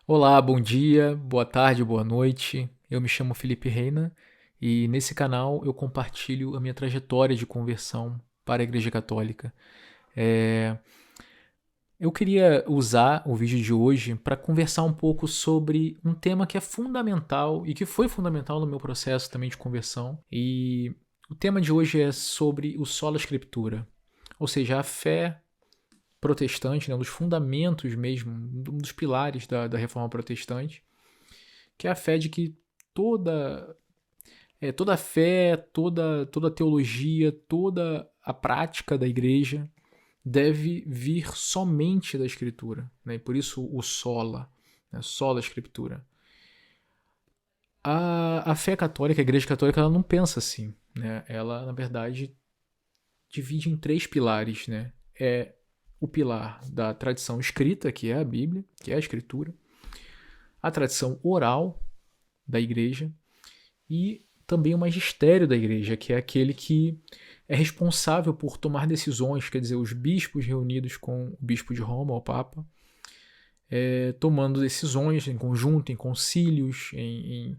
Olá, bom dia, boa tarde, boa noite. Eu me chamo Felipe Reina e nesse canal eu compartilho a minha trajetória de conversão para a Igreja Católica. É, Eu queria usar o vídeo de hoje para conversar um pouco sobre um tema que é fundamental e que foi fundamental no meu processo também de conversão. E o tema de hoje é sobre o sola scriptura, ou seja, a fé protestante, né, um dos fundamentos mesmo, um dos pilares da reforma protestante, que é a fé de que toda toda a fé, toda a teologia, toda a prática da igreja deve vir somente da Escritura, né? E por isso o sola, né? Sola Escritura. A fé católica, a Igreja Católica, ela não pensa assim, né? Ela, na verdade, divide em três pilares, né? É o pilar da tradição escrita, que é a Bíblia, que é a Escritura, a tradição oral da Igreja e também o magistério da igreja, que é aquele que é responsável por tomar decisões, quer dizer, os bispos reunidos com o bispo de Roma, o Papa, tomando decisões em conjunto, em concílios, em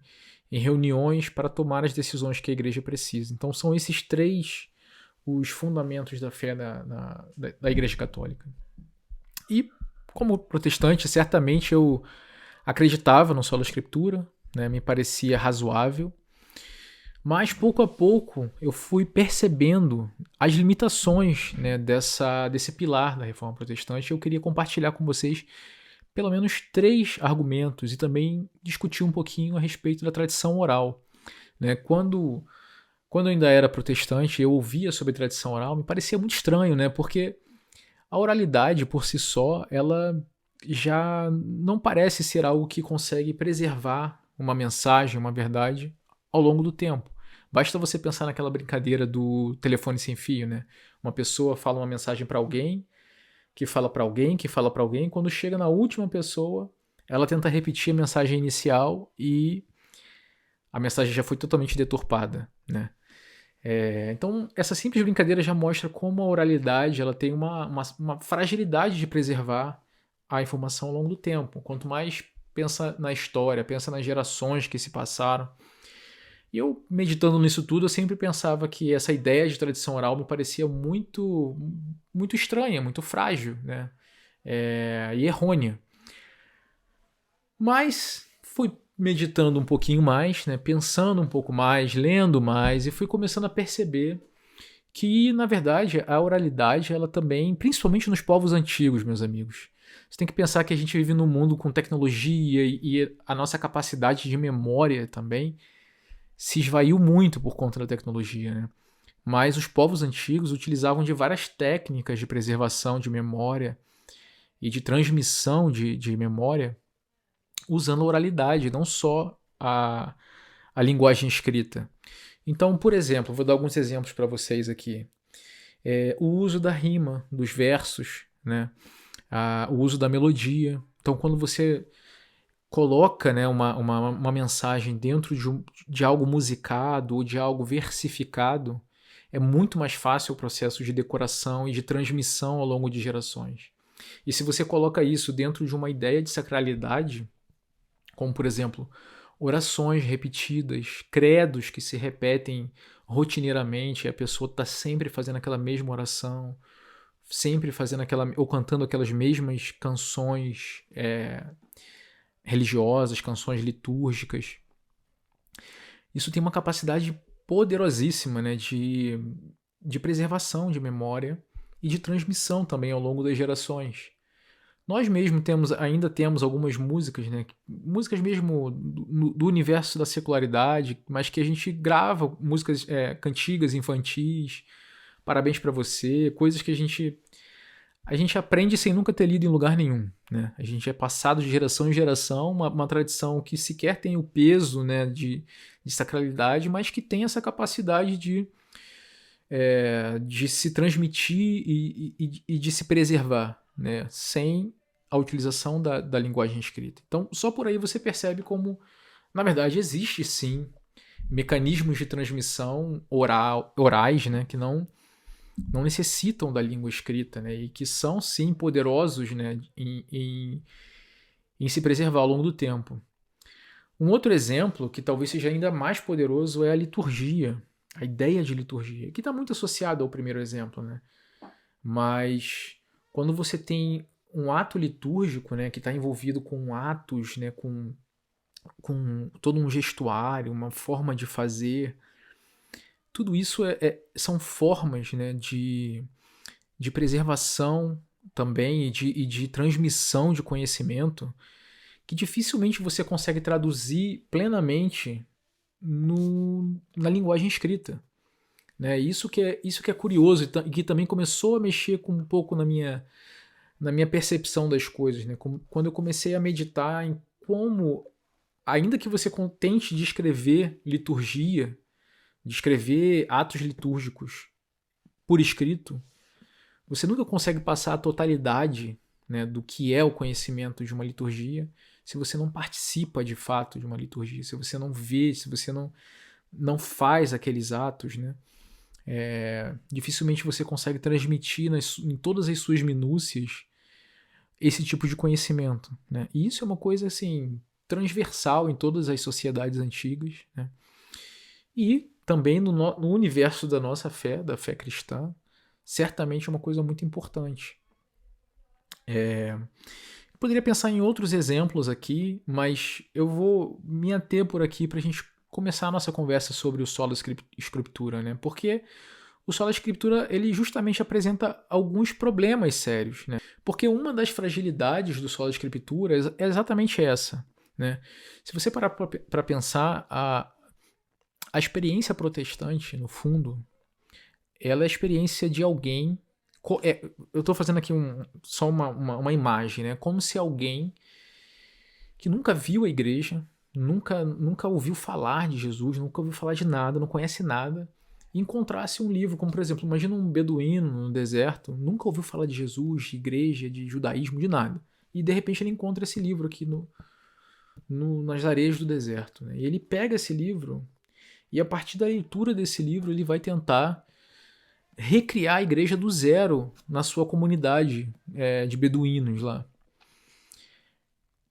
reuniões para tomar as decisões que a igreja precisa. Então são esses três os fundamentos da fé da Igreja Católica. E como protestante, certamente eu acreditava no sola escritura, né, me parecia razoável. Mas pouco a pouco eu fui percebendo as limitações, né, desse pilar da reforma protestante. Eu queria compartilhar com vocês pelo menos três argumentos e também discutir um pouquinho a respeito da tradição oral. Né? Quando eu ainda era protestante, eu ouvia sobre tradição oral, me parecia muito estranho, né? Porque a oralidade por si só, ela já não parece ser algo que consegue preservar uma mensagem, uma verdade ao longo do tempo. Basta você pensar naquela brincadeira do telefone sem fio, né? Uma pessoa fala uma mensagem para alguém, que fala para alguém, que fala para alguém, quando chega na última pessoa, ela tenta repetir a mensagem inicial e a mensagem já foi totalmente deturpada, né? Então, essa simples brincadeira já mostra como a oralidade ela tem uma fragilidade de preservar a informação ao longo do tempo. Quanto mais pensa na história, pensa nas gerações que se passaram. E eu, meditando nisso tudo, eu sempre pensava que essa ideia de tradição oral me parecia muito estranha, muito frágil, né? E errônea. Mas fui meditando um pouquinho mais, né? Pensando um pouco mais, lendo mais, e fui começando a perceber que, na verdade, a oralidade, ela também, principalmente nos povos antigos, meus amigos, você tem que pensar que a gente vive num mundo com tecnologia e a nossa capacidade de memória também se esvaiu muito por conta da tecnologia, né? Mas os povos antigos utilizavam de várias técnicas de preservação de memória e de transmissão de memória usando a oralidade, não só a linguagem escrita. Então, por exemplo, vou dar alguns exemplos para vocês aqui. O uso da rima, dos versos, né? O uso da melodia. Então, quando você coloca, né, uma mensagem dentro de algo musicado ou de algo versificado, é muito mais fácil o processo de decoração e de transmissão ao longo de gerações. E se você coloca isso dentro de uma ideia de sacralidade, como por exemplo, orações repetidas, credos que se repetem rotineiramente, e a pessoa está sempre fazendo aquela mesma oração, sempre fazendo ou cantando aquelas mesmas canções religiosas, canções litúrgicas. Isso tem uma capacidade poderosíssima, né, de preservação de memória e de transmissão também ao longo das gerações. Nós mesmo ainda temos algumas músicas, né, músicas mesmo do universo da secularidade, mas que a gente grava, músicas cantigas infantis, parabéns para você, coisas que a gente aprende sem nunca ter lido em lugar nenhum, né? A gente é passado de geração em geração, uma tradição que sequer tem o peso, né, de sacralidade, mas que tem essa capacidade de se transmitir e de se preservar, né, sem a utilização da linguagem escrita. Então, só por aí você percebe como, na verdade, existe sim mecanismos de transmissão orais, né, que não necessitam da língua escrita, né, e que são sim poderosos, né, em em se preservar ao longo do tempo. Um outro exemplo, que talvez seja ainda mais poderoso, é a liturgia, a ideia de liturgia, que está muito associada ao primeiro exemplo, né? Mas quando você tem um ato litúrgico, né, que está envolvido com atos, né, com todo um gestuário, uma forma de fazer, tudo isso são formas, né, de preservação também e de transmissão de conhecimento que dificilmente você consegue traduzir plenamente na linguagem escrita. Né? Isso que é curioso e que também começou a mexer com um pouco na minha percepção das coisas. Né? Quando eu comecei a meditar em como, ainda que você tente descrever liturgia, descrever atos litúrgicos por escrito, você nunca consegue passar a totalidade, né, do que é o conhecimento de uma liturgia se você não participa de fato de uma liturgia, se você não vê, se você não faz aqueles atos, né? Dificilmente você consegue transmitir em todas as suas minúcias esse tipo de conhecimento, né? E isso é uma coisa assim transversal em todas as sociedades antigas, né? E também no universo da nossa fé, da fé cristã, certamente é uma coisa muito importante. Eu poderia pensar em outros exemplos aqui, mas eu vou me ater por aqui para a gente começar a nossa conversa sobre o Sola Scriptura, né? Porque o Sola Scriptura ele justamente apresenta alguns problemas sérios, né? Porque uma das fragilidades do Sola Scriptura é exatamente essa, né? Se você parar para pensar, a experiência protestante, no fundo, ela é a experiência de alguém. Eu estou fazendo aqui só uma imagem, né? Como se alguém que nunca viu a igreja, nunca ouviu falar de Jesus, nunca ouviu falar de nada, não conhece nada, e encontrasse um livro, como por exemplo, imagina um beduíno no deserto, nunca ouviu falar de Jesus, de igreja, de judaísmo, de nada. E de repente ele encontra esse livro aqui nas areias do deserto. Né? E ele pega esse livro e a partir da leitura desse livro ele vai tentar recriar a igreja do zero na sua comunidade de beduínos lá.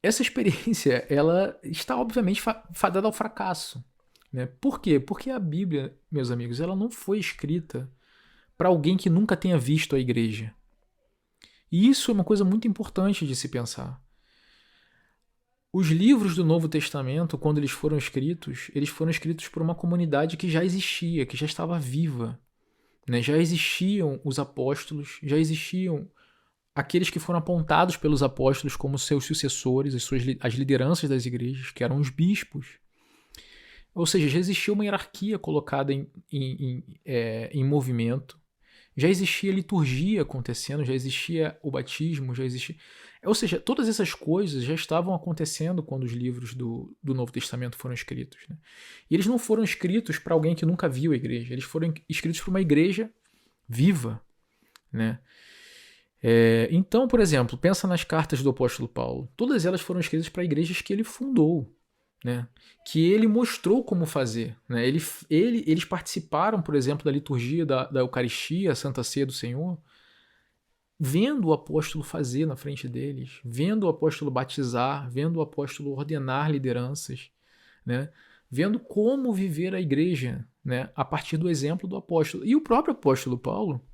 Essa experiência ela está obviamente fadada ao fracasso. Né? Por quê? Porque a Bíblia, meus amigos, ela não foi escrita para alguém que nunca tenha visto a igreja. E isso é uma coisa muito importante de se pensar. Os livros do Novo Testamento, quando eles foram escritos por uma comunidade que já existia, que já estava viva. Né? Já existiam os apóstolos, já existiam aqueles que foram apontados pelos apóstolos como seus sucessores, as lideranças das igrejas, que eram os bispos. Ou seja, já existia uma hierarquia colocada em movimento, já existia liturgia acontecendo, já existia o batismo, já existia... Ou seja, todas essas coisas já estavam acontecendo quando os livros do Novo Testamento foram escritos. Né? E eles não foram escritos para alguém que nunca viu a igreja, eles foram escritos para uma igreja viva. Né? Então, por exemplo, pensa nas cartas do apóstolo Paulo. Todas elas foram escritas para igrejas que ele fundou, né? Que ele mostrou como fazer. Né? Eles participaram, por exemplo, da liturgia da Eucaristia, a Santa Ceia do Senhor, vendo o apóstolo fazer na frente deles, vendo o apóstolo batizar, vendo o apóstolo ordenar lideranças, né? Vendo como viver a igreja, né? A partir do exemplo do apóstolo. E o próprio apóstolo Paulo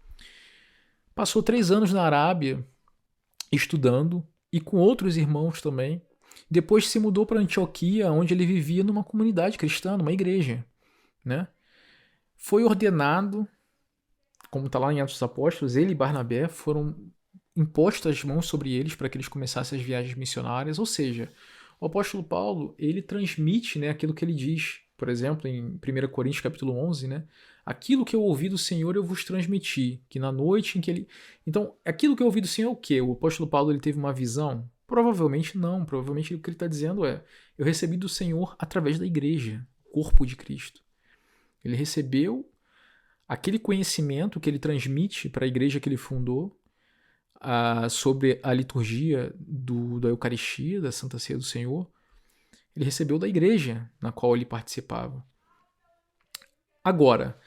passou 3 anos na Arábia estudando e com outros irmãos também. Depois se mudou para Antioquia, onde ele vivia numa comunidade cristã, numa igreja. Né? Foi ordenado, como está lá em Atos dos Apóstolos, ele e Barnabé foram impostas as mãos sobre eles para que eles começassem as viagens missionárias. Ou seja, o apóstolo Paulo ele transmite, né, aquilo que ele diz, por exemplo, em 1 Coríntios capítulo 11, né? Aquilo que eu ouvi do Senhor eu vos transmiti, que na noite em que ele... Então, aquilo que eu ouvi do Senhor é o quê? O apóstolo Paulo ele teve uma visão? Provavelmente não. Provavelmente o que ele está dizendo é: eu recebi do Senhor através da igreja, o corpo de Cristo. Ele recebeu aquele conhecimento que ele transmite para a igreja que ele fundou sobre a liturgia da Eucaristia, da Santa Ceia do Senhor. Ele recebeu da igreja na qual ele participava. Agora,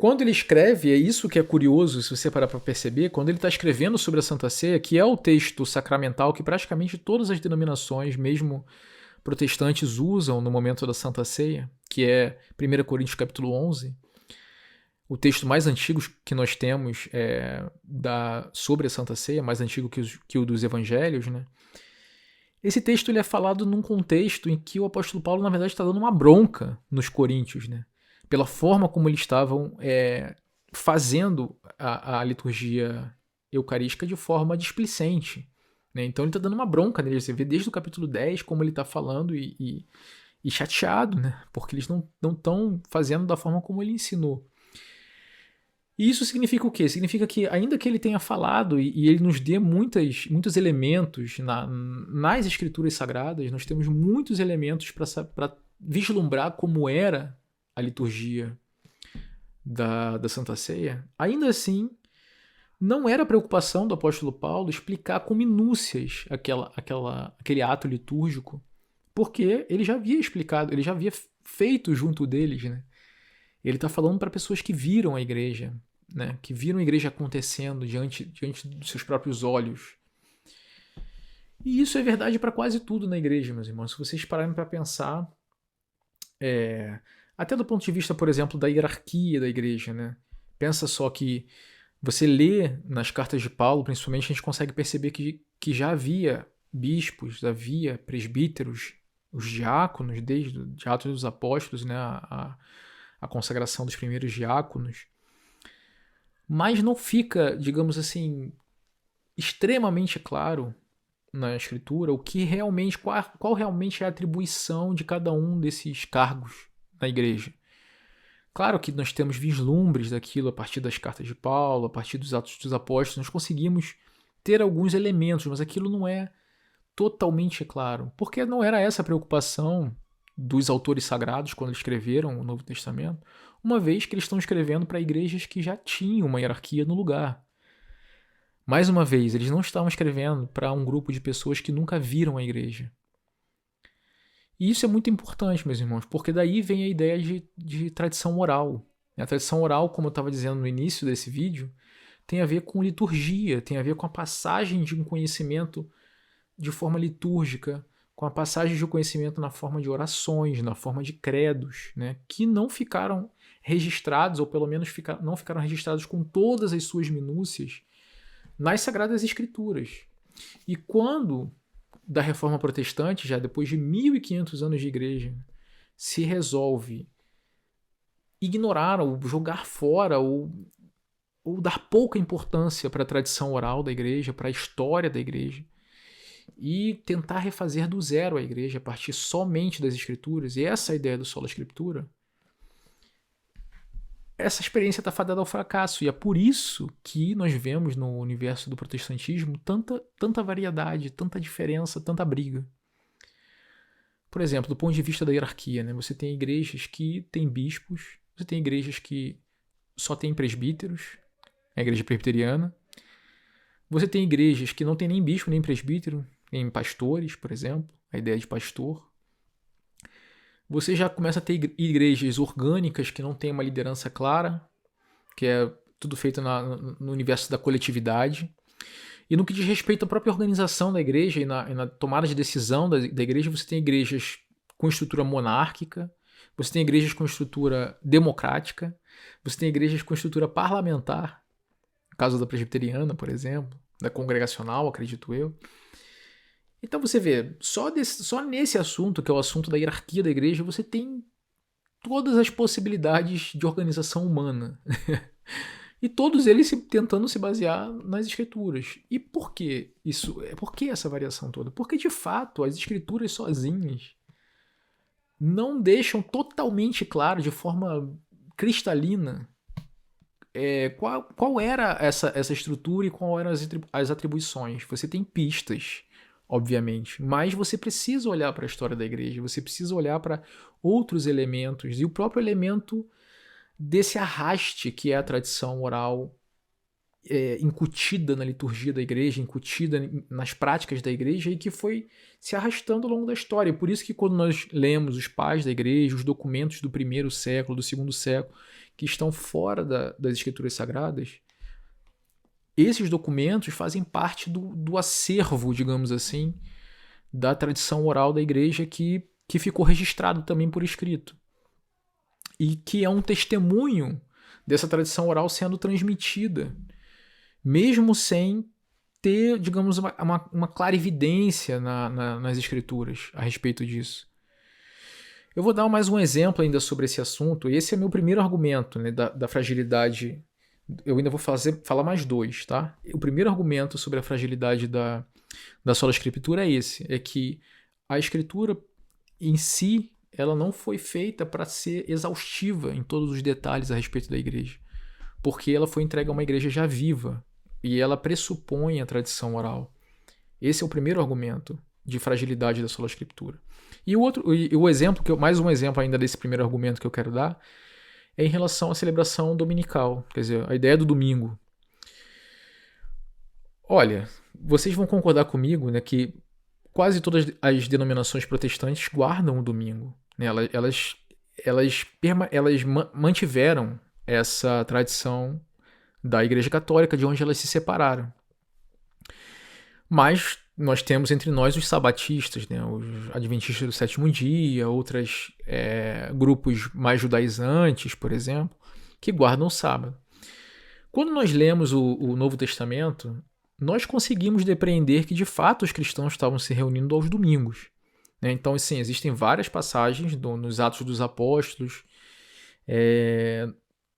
quando ele escreve, é isso que é curioso, se você parar para perceber, quando ele está escrevendo sobre a Santa Ceia, que é o texto sacramental que praticamente todas as denominações, mesmo protestantes, usam no momento da Santa Ceia, que é 1 Coríntios capítulo 11, o texto mais antigo que nós temos sobre a Santa Ceia, mais antigo que o dos Evangelhos, né? Esse texto ele é falado num contexto em que o apóstolo Paulo, na verdade, está dando uma bronca nos coríntios, né? Pela forma como eles estavam fazendo a liturgia eucarística de forma displicente, né? Então ele está dando uma bronca neles. Você vê desde o capítulo 10 como ele está falando e chateado, né? Porque eles não estão fazendo da forma como ele ensinou. E isso significa o quê? Significa que, ainda que ele tenha falado e ele nos dê muitos elementos nas escrituras sagradas, nós temos muitos elementos para vislumbrar como era a liturgia da Santa Ceia, ainda assim, não era preocupação do apóstolo Paulo explicar com minúcias aquele ato litúrgico, porque ele já havia explicado, ele já havia feito junto deles, né? Ele está falando para pessoas que viram a igreja, né? Que viram a igreja acontecendo diante dos seus próprios olhos. E isso é verdade para quase tudo na igreja, meus irmãos. Se vocês pararem para pensar, até do ponto de vista, por exemplo, da hierarquia da igreja, né? Pensa só que você lê nas cartas de Paulo, principalmente, a gente consegue perceber que já havia bispos, havia presbíteros, os diáconos, desde o Atos dos Apóstolos, né? A consagração dos primeiros diáconos, mas não fica, digamos assim, extremamente claro na escritura o que realmente, qual realmente é a atribuição de cada um desses cargos na igreja. Claro que nós temos vislumbres daquilo a partir das cartas de Paulo, a partir dos Atos dos Apóstolos, nós conseguimos ter alguns elementos, mas aquilo não é totalmente claro, porque não era essa a preocupação dos autores sagrados quando escreveram o Novo Testamento, uma vez que eles estão escrevendo para igrejas que já tinham uma hierarquia no lugar. Mais uma vez, eles não estavam escrevendo para um grupo de pessoas que nunca viram a igreja. E isso é muito importante, meus irmãos, porque daí vem a ideia de tradição oral. A tradição oral, como eu estava dizendo no início desse vídeo, tem a ver com liturgia, tem a ver com a passagem de um conhecimento de forma litúrgica, com a passagem de conhecimento na forma de orações, na forma de credos, né, que não ficaram registrados, ou pelo menos não ficaram registrados com todas as suas minúcias nas Sagradas Escrituras. E quando, da Reforma Protestante, já depois de 1500 anos de igreja, se resolve ignorar ou jogar fora ou dar pouca importância para a tradição oral da igreja, para a história da igreja, e tentar refazer do zero a igreja a partir somente das escrituras, e essa é a ideia do sola escritura, essa experiência está fadada ao fracasso, e é por isso que nós vemos no universo do protestantismo tanta variedade, tanta diferença, tanta briga. Por exemplo, do ponto de vista da hierarquia, né, você tem igrejas que têm bispos, você tem igrejas que só têm presbíteros, a igreja presbiteriana, você tem igrejas que não tem nem bispo nem presbítero, nem pastores, por exemplo, a ideia de pastor. Você já começa a ter igrejas orgânicas que não têm uma liderança clara, que é tudo feito no universo da coletividade. E no que diz respeito à própria organização da igreja e na tomada de decisão da igreja, você tem igrejas com estrutura monárquica, você tem igrejas com estrutura democrática, você tem igrejas com estrutura parlamentar, no caso da presbiteriana, por exemplo, da congregacional, acredito eu. Então você vê, só nesse assunto, que é o assunto da hierarquia da igreja, você tem todas as possibilidades de organização humana. E todos eles tentando se basear nas escrituras. E por que isso? Por que essa variação toda? Porque, de fato, as escrituras sozinhas não deixam totalmente claro, de forma cristalina, qual era essa estrutura e qual eram as atribuições. Você tem pistas, obviamente, mas você precisa olhar para a história da igreja, você precisa olhar para outros elementos, e o próprio elemento desse arraste que é a tradição oral incutida na liturgia da igreja, incutida nas práticas da igreja, e que foi se arrastando ao longo da história. E por isso que quando nós lemos os pais da igreja, os documentos do primeiro século, do segundo século, que estão fora das escrituras sagradas, esses documentos fazem parte do acervo, digamos assim, da tradição oral da igreja que ficou registrado também por escrito. E que é um testemunho dessa tradição oral sendo transmitida, mesmo sem ter, digamos, uma clarividência nas escrituras a respeito disso. Eu vou dar mais um exemplo ainda sobre esse assunto. Esse é meu primeiro argumento, né, da fragilidade. Eu ainda vou falar mais dois, tá? O primeiro argumento sobre a fragilidade da sola escritura é esse, é que a escritura em si, ela não foi feita para ser exaustiva em todos os detalhes a respeito da igreja, porque ela foi entregue a uma igreja já viva e ela pressupõe a tradição oral. Esse é o primeiro argumento de fragilidade da sola escritura. E o exemplo, mais um exemplo ainda desse primeiro argumento que eu quero dar, é em relação à celebração dominical, quer dizer, a ideia do domingo. Olha, vocês vão concordar comigo, né, que quase todas as denominações protestantes guardam o domingo, né? Elas mantiveram essa tradição da Igreja Católica, de onde elas se separaram. Mas nós temos entre nós os sabatistas, né? Os adventistas do sétimo dia, outros grupos mais judaizantes, por exemplo, que guardam o sábado. Quando nós lemos o Novo Testamento, nós conseguimos depreender que de fato os cristãos estavam se reunindo aos domingos, né? Então, assim, existem várias passagens nos Atos dos Apóstolos,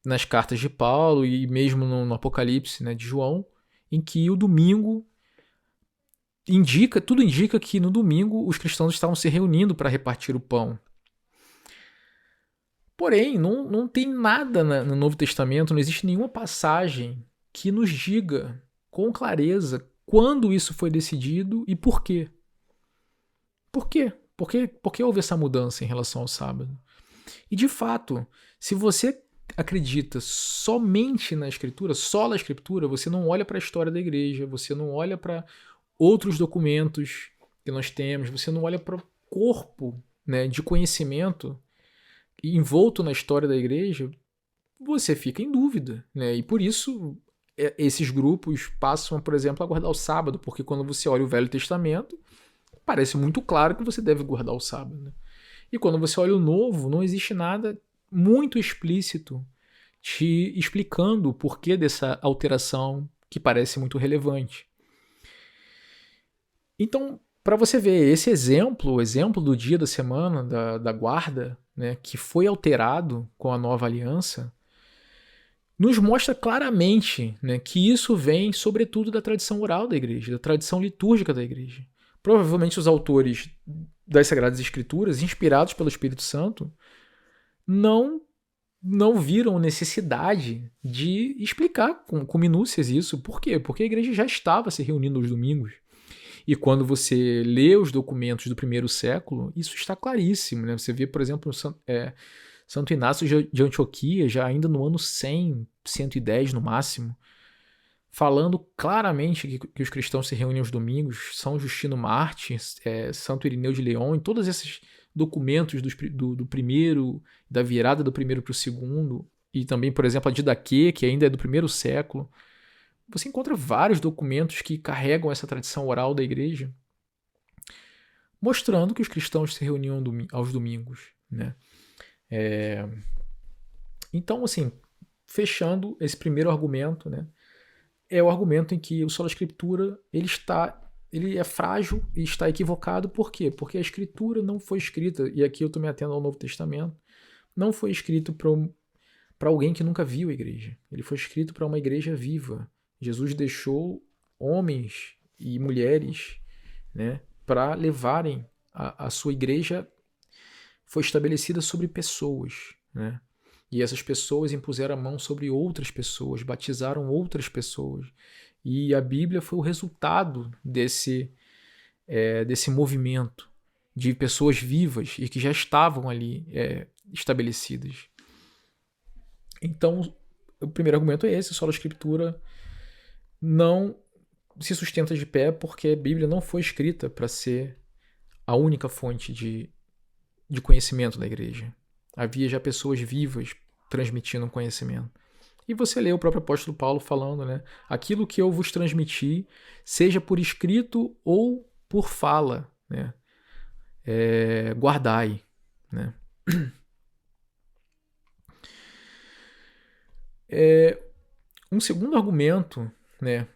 nas cartas de Paulo e mesmo no Apocalipse, né, de João, em que o domingo tudo indica que no domingo os cristãos estavam se reunindo para repartir o pão. Porém, não tem nada no Novo Testamento, não existe nenhuma passagem que nos diga com clareza quando isso foi decidido e por quê. Por quê? Por que houve essa mudança em relação ao sábado? E de fato, se você acredita somente na Escritura, só na Escritura, você não olha para a história da igreja, você não olha para outros documentos que nós temos, você não olha para o corpo, né, de conhecimento envolto na história da igreja, você fica em dúvida, né? E por isso esses grupos passam, por exemplo, a guardar o sábado, porque quando você olha o Velho Testamento, parece muito claro que você deve guardar o sábado, né? E quando você olha o Novo, não existe nada muito explícito te explicando o porquê dessa alteração que parece muito relevante. Então, para você ver esse exemplo, o exemplo do dia da semana, da guarda, né, que foi alterado com a nova aliança, nos mostra claramente, né, que isso vem, sobretudo, da tradição oral da igreja, da tradição litúrgica da igreja. Provavelmente os autores das Sagradas Escrituras, inspirados pelo Espírito Santo, não viram necessidade de explicar com minúcias isso. Por quê? Porque a igreja já estava se reunindo aos domingos. E quando você lê os documentos do primeiro século, isso está claríssimo, né? Você vê, por exemplo, Santo Inácio de Antioquia, já ainda no ano 100, 110 no máximo, falando claramente que os cristãos se reúnem aos domingos. São Justino Marte, Santo Irineu de Leão, em todos esses documentos do primeiro, da virada do primeiro para o segundo, e também, por exemplo, a Didaquê, que ainda é do primeiro século, você encontra vários documentos que carregam essa tradição oral da igreja, mostrando que os cristãos se reuniam aos domingos, né? Então, assim, fechando esse primeiro argumento, né, é o argumento em que o sola escritura ele é frágil e está equivocado. Por quê? Porque a escritura não foi escrita, e aqui eu estou me atendo ao Novo Testamento, não foi escrito para alguém que nunca viu a igreja. Ele foi escrito para uma igreja viva. Jesus deixou homens e mulheres, né, para levarem a sua igreja. Foi estabelecida sobre pessoas, né? E essas pessoas impuseram a mão sobre outras pessoas, batizaram outras pessoas. E a Bíblia foi o resultado desse movimento de pessoas vivas e que já estavam ali estabelecidas. Então, o primeiro argumento é esse: a sola escritura não se sustenta de pé porque a Bíblia não foi escrita para ser a única fonte de conhecimento da igreja. Havia já pessoas vivas transmitindo um conhecimento. E você lê o próprio apóstolo Paulo falando, né? Aquilo que eu vos transmiti, seja por escrito ou por fala, né? Guardai, né? Um segundo argumento, né,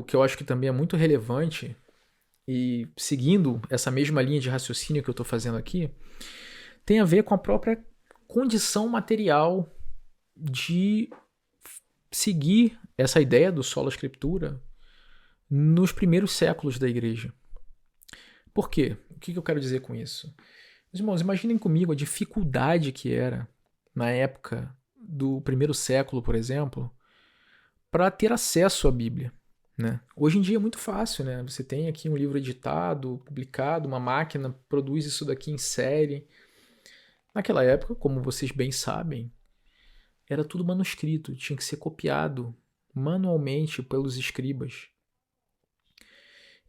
que eu acho que também é muito relevante, e seguindo essa mesma linha de raciocínio que eu estou fazendo aqui, tem a ver com a própria condição material de seguir essa ideia do sola scriptura nos primeiros séculos da igreja. Por quê? O que eu quero dizer com isso? Meus irmãos, imaginem comigo a dificuldade que era, na época do primeiro século, por exemplo, para ter acesso à Bíblia. Né? Hoje em dia é muito fácil, né? Você tem aqui um livro editado, publicado, uma máquina produz isso daqui em série. Naquela época, como vocês bem sabem, era tudo manuscrito, tinha que ser copiado manualmente pelos escribas.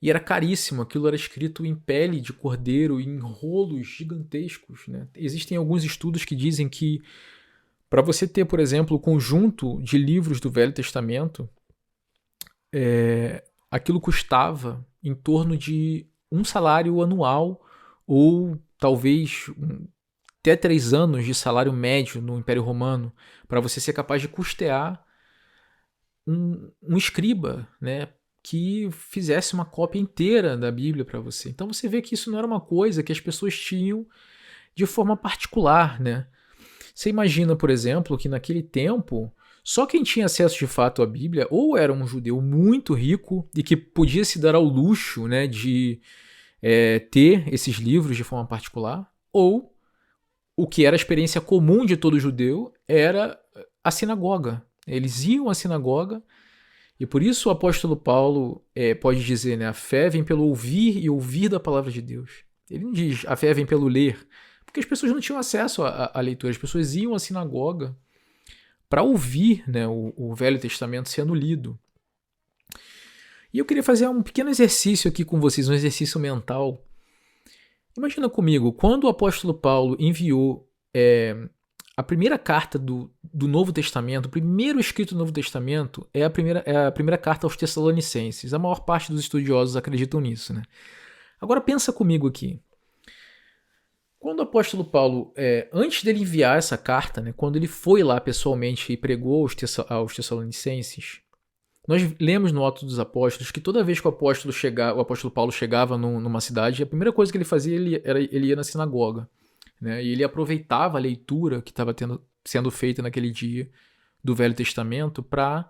E era caríssimo, aquilo era escrito em pele de cordeiro, em rolos gigantescos. Né? Existem alguns estudos que dizem que para você ter, por exemplo, o conjunto de livros do Velho Testamento, aquilo custava em torno de um salário anual ou talvez até 3 anos de salário médio no Império Romano, para você ser capaz de custear um escriba, né, que fizesse uma cópia inteira da Bíblia para você. Então você vê que isso não era uma coisa que as pessoas tinham de forma particular, né? Você imagina, por exemplo, que naquele tempo só quem tinha acesso de fato à Bíblia ou era um judeu muito rico e que podia se dar ao luxo, né, de ter esses livros de forma particular, ou o que era a experiência comum de todo judeu era a sinagoga. Eles iam à sinagoga e por isso o apóstolo Paulo pode dizer, né, a fé vem pelo ouvir e ouvir da palavra de Deus. Ele não diz a fé vem pelo ler, porque as pessoas não tinham acesso à leitura, as pessoas iam à sinagoga para ouvir, né, o Velho Testamento sendo lido. E eu queria fazer um pequeno exercício aqui com vocês, um exercício mental. Imagina comigo, quando o apóstolo Paulo enviou a primeira carta do Novo Testamento, o primeiro escrito do Novo Testamento é a primeira carta aos Tessalonicenses. A maior parte dos estudiosos acreditam nisso, né? Agora pensa comigo aqui. Quando o apóstolo Paulo, antes dele enviar essa carta, né, quando ele foi lá pessoalmente e pregou aos Tessalonicenses, nós lemos no Atos dos Apóstolos que toda vez que o apóstolo Paulo chegava numa cidade, a primeira coisa que ele fazia ele ia na sinagoga. Né, e ele aproveitava a leitura que estava sendo feita naquele dia do Velho Testamento para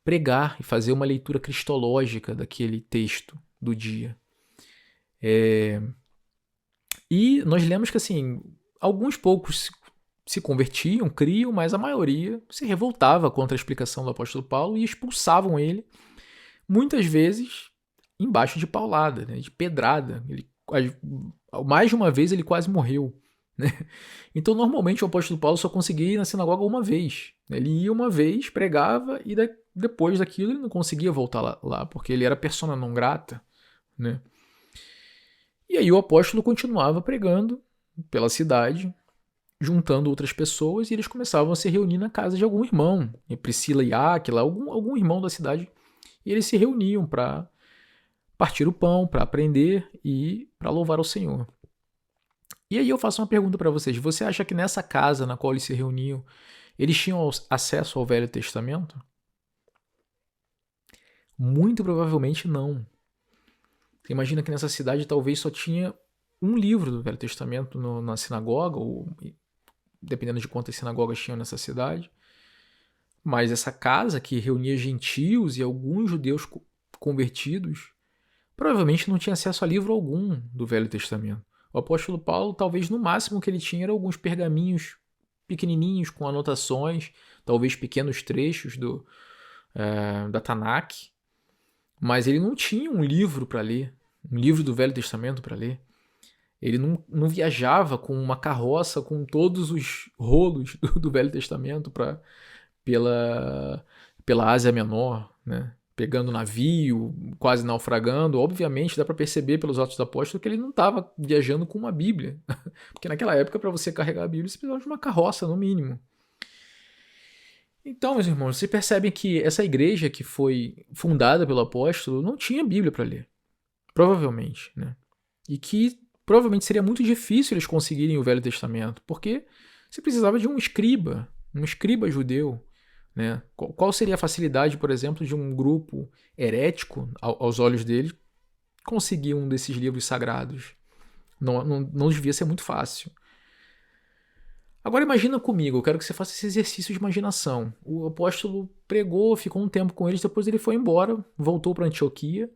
pregar e fazer uma leitura cristológica daquele texto do dia. E nós lemos que assim, alguns poucos se convertiam, criam, mas a maioria se revoltava contra a explicação do apóstolo Paulo e expulsavam ele, muitas vezes embaixo de paulada, né, de pedrada. Mais de uma vez ele quase morreu. Né? Então normalmente o apóstolo Paulo só conseguia ir na sinagoga uma vez. Ele ia uma vez, pregava e depois daquilo ele não conseguia voltar lá porque ele era persona non grata. Né? E aí o apóstolo continuava pregando pela cidade, juntando outras pessoas, e eles começavam a se reunir na casa de algum irmão, Priscila e Áquila, algum irmão da cidade, e eles se reuniam para partir o pão, para aprender e para louvar ao Senhor. E aí eu faço uma pergunta para vocês, você acha que nessa casa na qual eles se reuniam, eles tinham acesso ao Velho Testamento? Muito provavelmente não. Você imagina que nessa cidade talvez só tinha um livro do Velho Testamento na sinagoga, ou dependendo de quantas sinagogas tinham nessa cidade. Mas essa casa que reunia gentios e alguns judeus convertidos, provavelmente não tinha acesso a livro algum do Velho Testamento. O apóstolo Paulo, talvez no máximo que ele tinha era alguns pergaminhos pequenininhos com anotações, talvez pequenos trechos da Tanakh, mas ele não tinha um livro para ler, um livro do Velho Testamento para ler. Ele não viajava com uma carroça com todos os rolos do Velho Testamento pela Ásia Menor, né? Pegando navio, quase naufragando. Obviamente dá para perceber pelos Atos dos Apóstolos que ele não estava viajando com uma Bíblia, porque naquela época para você carregar a Bíblia você precisava de uma carroça no mínimo. Então, meus irmãos, vocês percebem que essa igreja que foi fundada pelo apóstolo não tinha Bíblia para ler. Provavelmente, né? E que provavelmente seria muito difícil eles conseguirem o Velho Testamento, porque você precisava de um escriba judeu, né? Qual seria a facilidade, por exemplo, de um grupo herético, aos olhos dele, conseguir um desses livros sagrados? Não devia ser muito fácil. Agora imagina comigo, eu quero que você faça esse exercício de imaginação. O apóstolo pregou, ficou um tempo com eles, depois ele foi embora, voltou para Antioquia.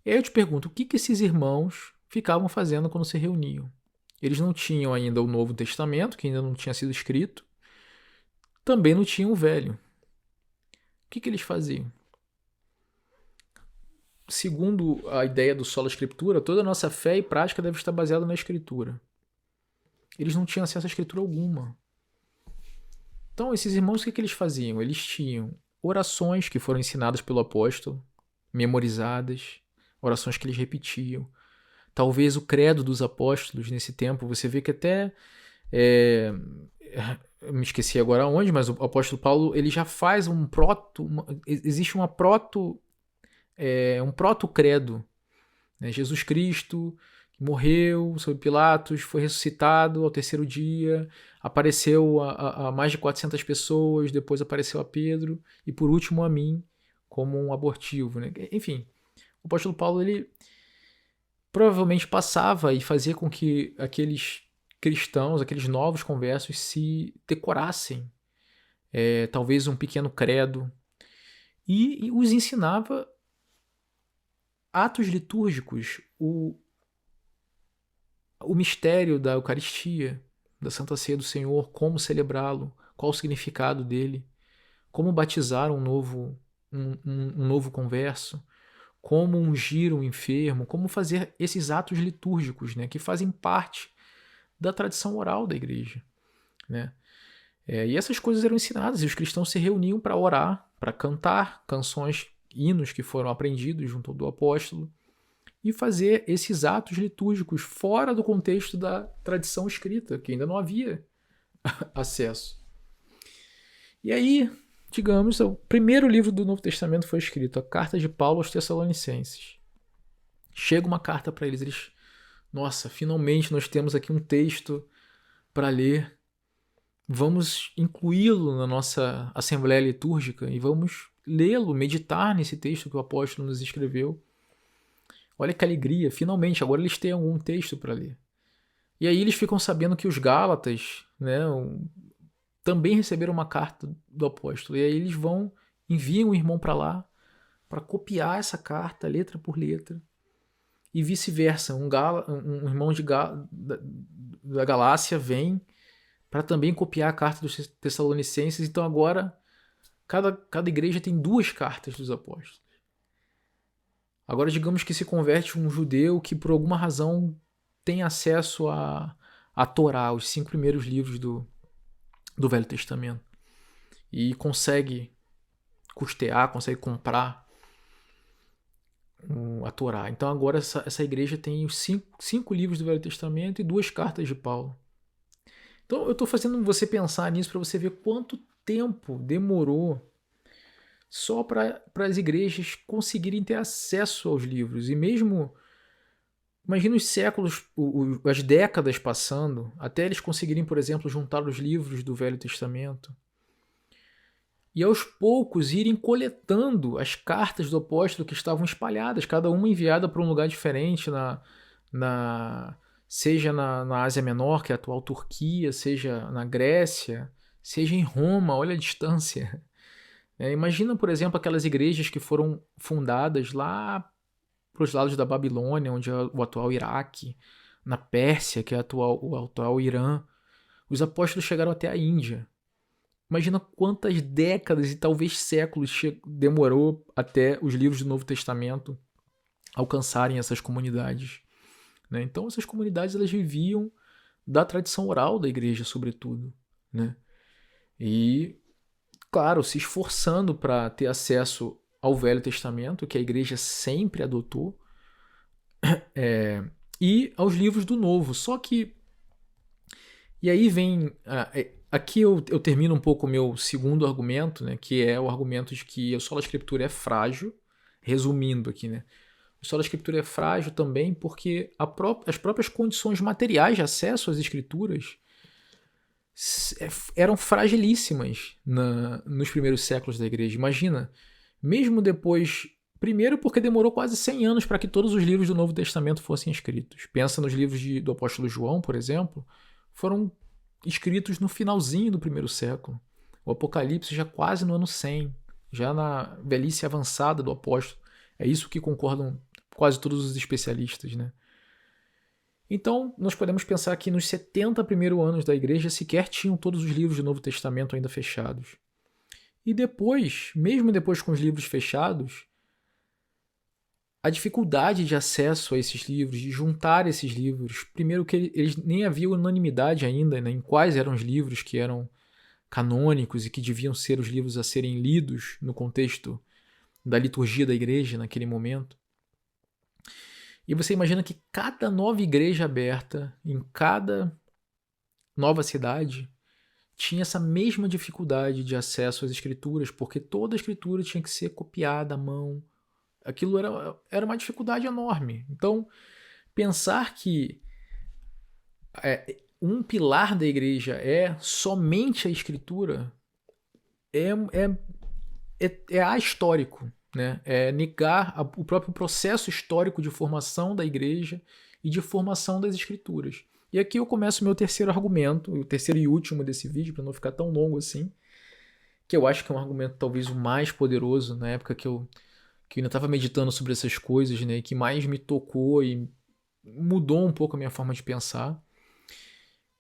E aí eu te pergunto, o que esses irmãos ficavam fazendo quando se reuniam? Eles não tinham ainda o Novo Testamento, que ainda não tinha sido escrito. Também não tinham o Velho. O que eles faziam? Segundo a ideia do Sola Escritura, toda a nossa fé e prática deve estar baseada na Escritura. Eles não tinham acesso à Escritura alguma. Então, esses irmãos, o que eles faziam? Eles tinham orações que foram ensinadas pelo apóstolo, memorizadas, orações que eles repetiam. Talvez o credo dos apóstolos nesse tempo, você vê que até... me esqueci agora onde, mas o apóstolo Paulo ele já faz um existe um proto-credo. Né? Jesus Cristo morreu sob Pilatos, foi ressuscitado ao terceiro dia, apareceu a mais de 400 pessoas, depois apareceu a Pedro e por último a mim como um abortivo. Né? Enfim, o apóstolo Paulo ele provavelmente passava e fazia com que aqueles cristãos, aqueles novos conversos se decorassem talvez um pequeno credo e os ensinava atos litúrgicos, o mistério da Eucaristia, da Santa Ceia do Senhor, como celebrá-lo, qual o significado dele, como batizar um novo converso, como ungir um enfermo, como fazer esses atos litúrgicos, né, que fazem parte da tradição oral da igreja. Né? E essas coisas eram ensinadas e os cristãos se reuniam para orar, para cantar canções, hinos que foram aprendidos junto do apóstolo, e fazer esses atos litúrgicos fora do contexto da tradição escrita, que ainda não havia acesso. E aí, digamos, o primeiro livro do Novo Testamento foi escrito, a Carta de Paulo aos Tessalonicenses. Chega uma carta para eles, nossa, finalmente nós temos aqui um texto para ler, vamos incluí-lo na nossa assembleia litúrgica e vamos lê-lo, meditar nesse texto que o apóstolo nos escreveu. Olha que alegria, finalmente, agora eles têm algum texto para ler. E aí eles ficam sabendo que os Gálatas, né, também receberam uma carta do apóstolo. E aí eles enviam um irmão para lá, para copiar essa carta, letra por letra. E vice-versa, um irmão da Galácia vem para também copiar a carta dos Tessalonicenses. Então agora, cada igreja tem 2 cartas dos apóstolos. Agora, digamos que se converte um judeu que, por alguma razão, tem acesso a Torá, os 5 primeiros livros do Velho Testamento, e consegue custear, consegue comprar a Torá. Então, agora, essa igreja tem os 5 livros do Velho Testamento e 2 cartas de Paulo. Então, eu estou fazendo você pensar nisso para você ver quanto tempo demorou só para as igrejas conseguirem ter acesso aos livros. E mesmo, imagina os séculos, as décadas passando, até eles conseguirem, por exemplo, juntar os livros do Velho Testamento. E aos poucos irem coletando as cartas do apóstolo que estavam espalhadas, cada uma enviada para um lugar diferente, seja na Ásia Menor, que é a atual Turquia, seja na Grécia, seja em Roma, olha a distância. Imagina, por exemplo, aquelas igrejas que foram fundadas lá para os lados da Babilônia, onde é o atual Iraque, na Pérsia, que é o atual Irã. Os apóstolos chegaram até a Índia. Imagina quantas décadas e talvez séculos demorou até os livros do Novo Testamento alcançarem essas comunidades. Né? Então, essas comunidades elas viviam da tradição oral da igreja, sobretudo. Né? E claro, se esforçando para ter acesso ao Velho Testamento, que a igreja sempre adotou, e aos livros do Novo. Só que, e aí vem Aqui eu termino um pouco o meu segundo argumento, né, que é o argumento de que a sola escritura é frágil, resumindo aqui, né. A sola escritura é frágil também porque as próprias condições materiais de acesso às escrituras eram fragilíssimas nos primeiros séculos da igreja. Imagina, mesmo depois. Primeiro, porque demorou quase 100 anos para que todos os livros do Novo Testamento fossem escritos. Pensa nos livros do apóstolo João, por exemplo, foram escritos no finalzinho do primeiro século. O Apocalipse já quase no ano 100, já na velhice avançada do apóstolo. É isso que concordam quase todos os especialistas, né? Então, nós podemos pensar que nos 70 primeiros anos da igreja sequer tinham todos os livros do Novo Testamento ainda fechados. E depois, mesmo depois com os livros fechados, a dificuldade de acesso a esses livros, de juntar esses livros, primeiro que eles nem havia unanimidade ainda, né, em quais eram os livros que eram canônicos e que deviam ser os livros a serem lidos no contexto da liturgia da igreja naquele momento. E você imagina que cada nova igreja aberta, em cada nova cidade, tinha essa mesma dificuldade de acesso às escrituras, porque toda a escritura tinha que ser copiada à mão. Aquilo era uma dificuldade enorme. Então, pensar que um pilar da igreja é somente a escritura é ahistórico, né? É negar o próprio processo histórico de formação da igreja e de formação das escrituras. E aqui eu começo o meu terceiro argumento, o terceiro e último desse vídeo, para não ficar tão longo assim, que eu acho que é um argumento talvez o mais poderoso na época que eu ainda estava meditando sobre essas coisas, né, e que mais me tocou e mudou um pouco a minha forma de pensar,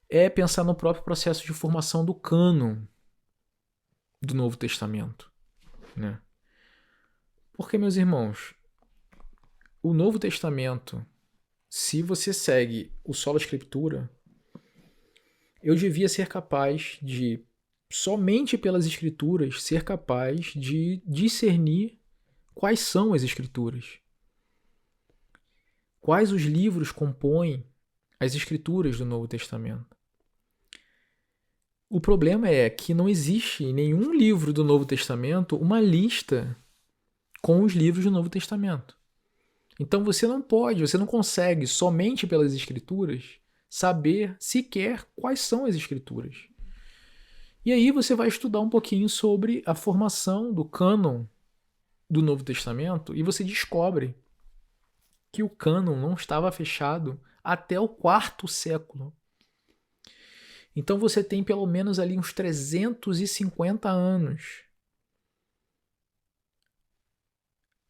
é pensar no próprio processo de formação do cânon do Novo Testamento, né? Porque, meus irmãos, o Novo Testamento, se você segue o sola escritura, eu devia ser capaz de, somente pelas escrituras, ser capaz de discernir quais são as escrituras. Quais os livros compõem as escrituras do Novo Testamento. O problema é que não existe em nenhum livro do Novo Testamento uma lista com os livros do Novo Testamento. Então você não consegue, somente pelas escrituras, saber sequer quais são as escrituras. E aí você vai estudar um pouquinho sobre a formação do cânon do Novo Testamento e você descobre que o cânon não estava fechado até o quarto século. Então você tem pelo menos ali uns 350 anos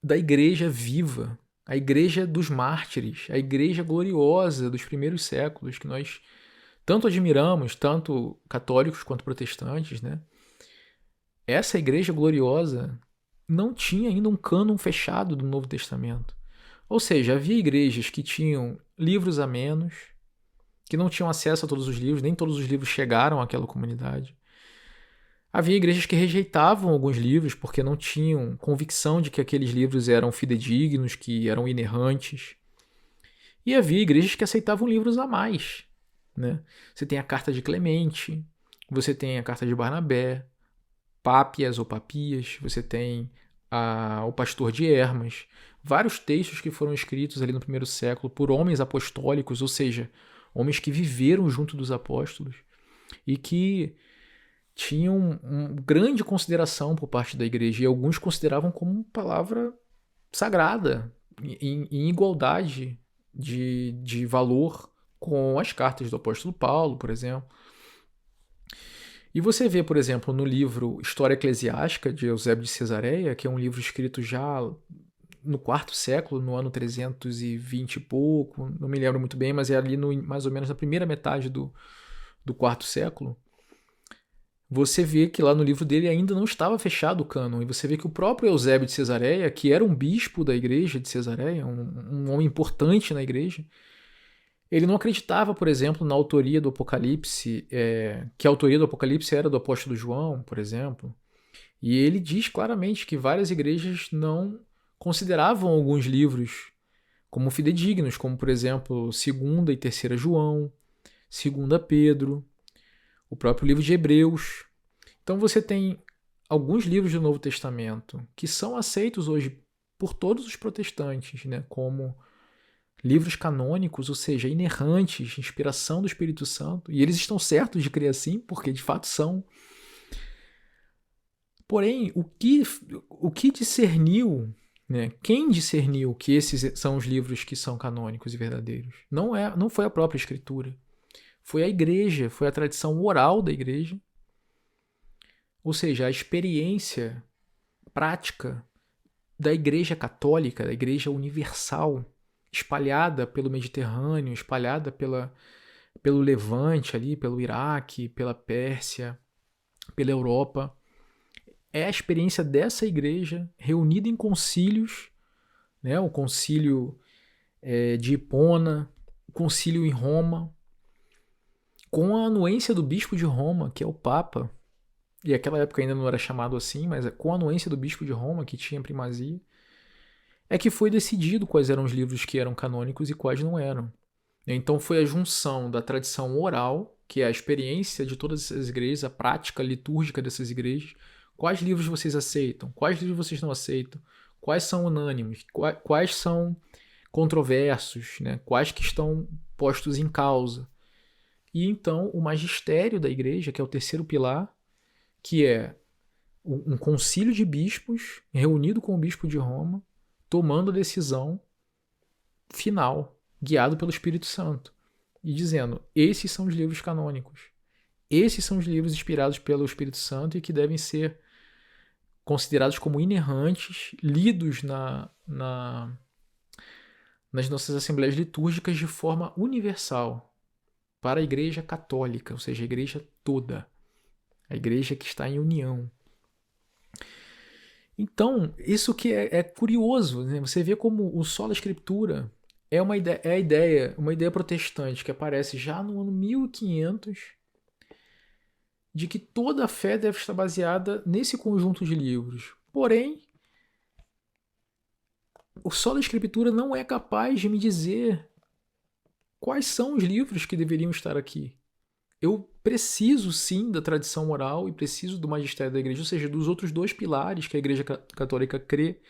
da igreja viva, a igreja dos mártires, a igreja gloriosa dos primeiros séculos, que nós tanto admiramos, tanto católicos quanto protestantes, né? Essa igreja gloriosa não tinha ainda um cânon fechado do Novo Testamento. Ou seja, havia igrejas que tinham livros a menos, que não tinham acesso a todos os livros, nem todos os livros chegaram àquela comunidade. Havia igrejas que rejeitavam alguns livros porque não tinham convicção de que aqueles livros eram fidedignos, que eram inerrantes. E havia igrejas que aceitavam livros a mais, né? Você tem a Carta de Clemente, você tem a Carta de Barnabé, Pápias ou Papias, você tem o Pastor de Hermas, vários textos que foram escritos ali no primeiro século por homens apostólicos, ou seja, homens que viveram junto dos apóstolos e que tinham uma grande consideração por parte da igreja, e alguns consideravam como palavra sagrada, em igualdade de valor com as cartas do apóstolo Paulo, por exemplo. E você vê, por exemplo, no livro História Eclesiástica, de Eusébio de Cesareia, que é um livro escrito já no quarto século, no ano 320 e pouco, não me lembro muito bem, mas é ali mais ou menos na primeira metade do quarto século, você vê que lá no livro dele ainda não estava fechado o cânon, e você vê que o próprio Eusébio de Cesareia, que era um bispo da igreja de Cesareia, um homem importante na igreja, ele não acreditava, por exemplo, na autoria do Apocalipse, que a autoria do Apocalipse era do apóstolo João, por exemplo. E ele diz claramente que várias igrejas não consideravam alguns livros como fidedignos, como, por exemplo, 2ª e 3ª João, 2ª Pedro, o próprio livro de Hebreus. Então você tem alguns livros do Novo Testamento que são aceitos hoje por todos os protestantes, né, como livros canônicos, ou seja, inerrantes, inspiração do Espírito Santo, e eles estão certos de crer assim, porque de fato são. Porém, o que discerniu, né, quem discerniu que esses são os livros que são canônicos e verdadeiros? Não foi a própria Escritura. Foi a igreja, foi a tradição oral da igreja, ou seja, a experiência prática da igreja católica, da igreja universal, espalhada pelo Mediterrâneo, espalhada pelo Levante ali, pelo Iraque, pela Pérsia, pela Europa. É a experiência dessa igreja reunida em concílios, né? O concílio de Hipona, o concílio em Roma, com a anuência do bispo de Roma, que é o Papa, e naquela época ainda não era chamado assim, mas com a anuência do bispo de Roma, que tinha primazia, é que foi decidido quais eram os livros que eram canônicos e quais não eram. Então foi a junção da tradição oral, que é a experiência de todas essas igrejas, a prática litúrgica dessas igrejas. Quais livros vocês aceitam? Quais livros vocês não aceitam? Quais são unânimes? Quais são controversos? Né? Quais que estão postos em causa? E então o magistério da igreja, que é o terceiro pilar, que é um concílio de bispos reunido com o bispo de Roma, tomando a decisão final, guiado pelo Espírito Santo, e dizendo: esses são os livros canônicos, esses são os livros inspirados pelo Espírito Santo e que devem ser considerados como inerrantes, lidos nas nossas assembleias litúrgicas de forma universal, para a igreja católica, ou seja, a igreja toda, a igreja que está em união. Então, isso que é curioso, né? Você vê como o sola escritura é uma ideia protestante que aparece já no ano 1500, de que toda a fé deve estar baseada nesse conjunto de livros. Porém, o sola escritura não é capaz de me dizer quais são os livros que deveriam estar aqui. Eu preciso sim da tradição oral e preciso do magistério da igreja, ou seja, dos outros dois pilares que a igreja católica crê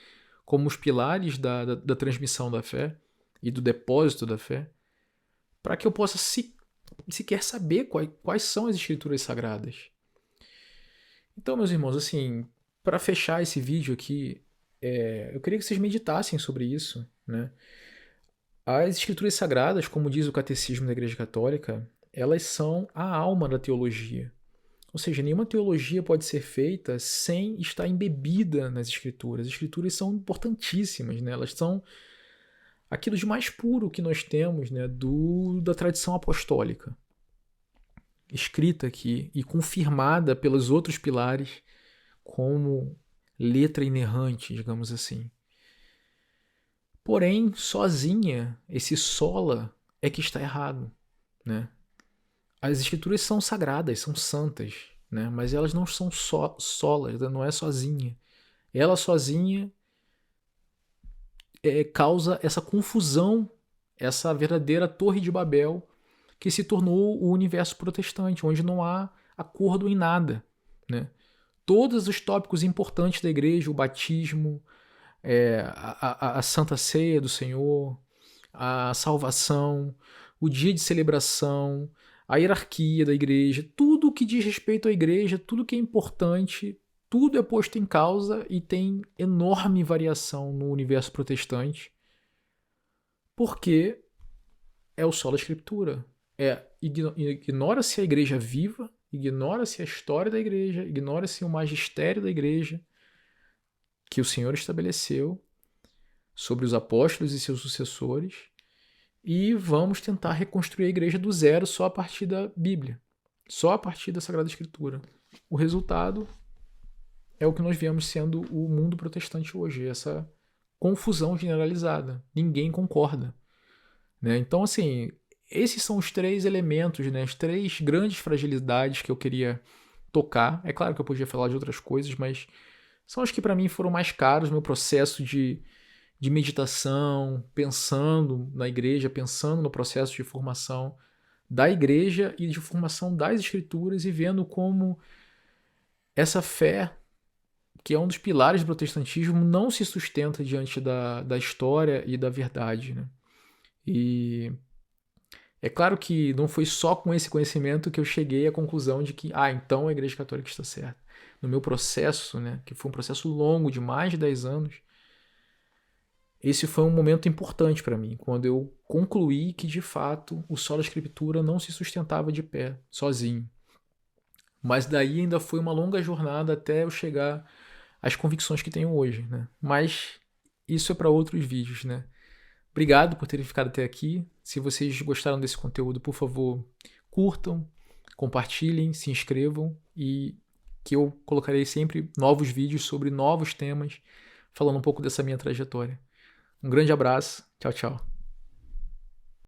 como os pilares da transmissão da fé e do depósito da fé, para que eu possa sequer saber quais são as escrituras sagradas. Então, meus irmãos, assim, para fechar esse vídeo aqui, eu queria que vocês meditassem sobre isso, né? As escrituras sagradas, como diz o catecismo da Igreja Católica, elas são a alma da teologia. Ou seja, nenhuma teologia pode ser feita sem estar embebida nas escrituras. As escrituras são importantíssimas, né? Elas são aquilo de mais puro que nós temos, né? Da tradição apostólica, escrita aqui e confirmada pelos outros pilares como letra inerrante, digamos assim. Porém, sozinha, esse sola é que está errado, né? As escrituras são sagradas, são santas, né? Mas elas não são solas, não é sozinha. Ela sozinha causa essa confusão, essa verdadeira torre de Babel que se tornou o universo protestante, onde não há acordo em nada, né? Todos os tópicos importantes da igreja, o batismo, a Santa Ceia do Senhor, a salvação, o dia de celebração, a hierarquia da igreja, tudo que diz respeito à igreja, tudo que é importante, tudo é posto em causa e tem enorme variação no universo protestante, porque é o sola escritura. Ignora-se a igreja viva, ignora-se a história da igreja, ignora-se o magistério da igreja que o Senhor estabeleceu sobre os apóstolos e seus sucessores, e vamos tentar reconstruir a igreja do zero só a partir da Bíblia, só a partir da Sagrada Escritura. O resultado é o que nós vemos sendo o mundo protestante hoje, essa confusão generalizada. Ninguém concorda, né? Então, assim, esses são os três elementos, né? As três grandes fragilidades que eu queria tocar. É claro que eu podia falar de outras coisas, mas são os que para mim foram mais caros no meu processo de meditação, pensando na igreja, pensando no processo de formação da igreja e de formação das escrituras, e vendo como essa fé, que é um dos pilares do protestantismo, não se sustenta diante da história e da verdade, né? E é claro que não foi só com esse conhecimento que eu cheguei à conclusão de que, então a Igreja Católica está certa. No meu processo, né, que foi um processo longo de mais de 10 anos, esse foi um momento importante para mim, quando eu concluí que, de fato, o Sola Escritura não se sustentava de pé, sozinho. Mas daí ainda foi uma longa jornada até eu chegar às convicções que tenho hoje, né? Mas isso é para outros vídeos, né? Obrigado por terem ficado até aqui. Se vocês gostaram desse conteúdo, por favor, curtam, compartilhem, se inscrevam, e que eu colocarei sempre novos vídeos sobre novos temas, falando um pouco dessa minha trajetória. Um grande abraço. Tchau, tchau.